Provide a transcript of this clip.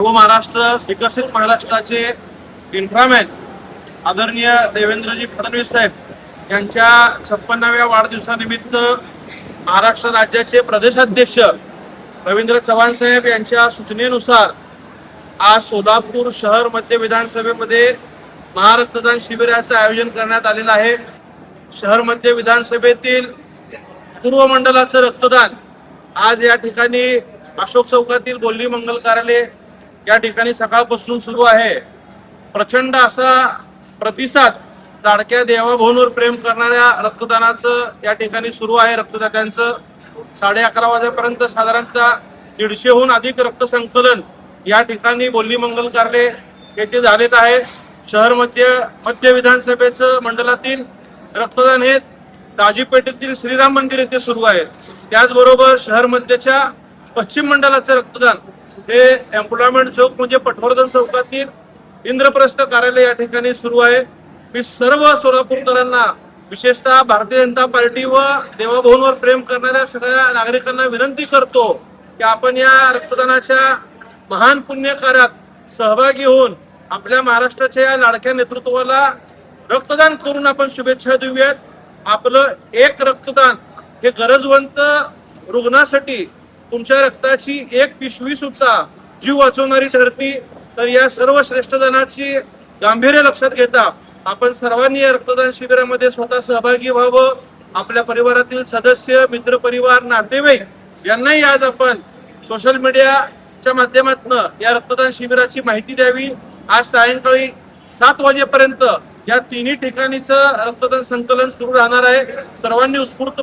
महाराष्ट्र विकसित महाराष्ट्राचे इन्फ्रामॅन आदरणीय देवेंद्रजी फडणवीस साहेब यांच्या 56व्या वाढदिवसानिमित्त महाराष्ट्र राज्याचे प्रदेशाध्यक्ष रवींद्र चव्हाण साहेब यांच्या सूचनेनुसार आज सोलापूर शहर मध्य विधानसभेमध्ये महारक्तदान शिबिराचं आयोजन करण्यात आलेलं आहे। शहर मध्य विधानसभेतील पूर्व मंडलाचं रक्तदान आज या ठिकाणी अशोक चौकातील बोल्ली मंगल कार्यालय या ठिकाणी सकाळपासून सुरू आहे। प्रचंड असा प्रतिसाद लाडक्या देवाभाऊंवर प्रेम करणाऱ्या रक्तदानाचं या ठिकाणी सुरू आहे। रक्तदात्यांचं 11:30 वाजेपर्यंत साधारणतः 150हून अधिक रक्त संकलन या ठिकाणी बोल्ली मंगल कार्यालय येथे झालेलं आहे। शहर मध्य विधानसभेचं मंडलातील रक्तदान हे दाजीपेठेतील श्रीराम मंदिर येथे सुरू आहे। त्याचबरोबर शहर मध्यच्या पश्चिम मंडलाचे रक्तदान हे एम्प्लॉयमेंट चौक म्हणजे पटवर्धन चौकातील इंद्रप्रस्थ कार्यालय या ठिकाणी सुरू आहे। मी सर्व सोलापूरकरांना विशेषतः भारतीय जनता पार्टी व देवाभाऊंवर प्रेम करणाऱ्या सगळ्या नागरिकांना विनंती करतो की आपण या रक्तदानाच्या महान पुण्य कार्यात सहभागी होऊन आपल्या महाराष्ट्राच्या या लाडक्या नेतृत्वाला रक्तदान करून आपण शुभेच्छा देऊयात। आपलं एक रक्तदान हे गरजवंत रुग्णासाठी तुमच्या रक्ताची एक पिशवी सुद्धा जीव वाचवणारी ठरती। तर या सर्व श्रेष्ठदानाची गांभीर्य लक्षात घेता आपण सर्वांनी या रक्तदान शिबिरामध्ये स्वतः सहभागी व्हावं। आपल्या परिवारातील सदस्य, मित्र परिवार, नातेवाईक यांनाही आज आपण सोशल मीडियाच्या माध्यमातून या रक्तदान शिबिराची माहिती द्यावी। आज सायंकाळी 7 वाजेपर्यंत या तिन्ही ठिकाणीचं रक्तदान संकलन सुरू राहणार आहे। सर्वांनी उत्स्फूर्त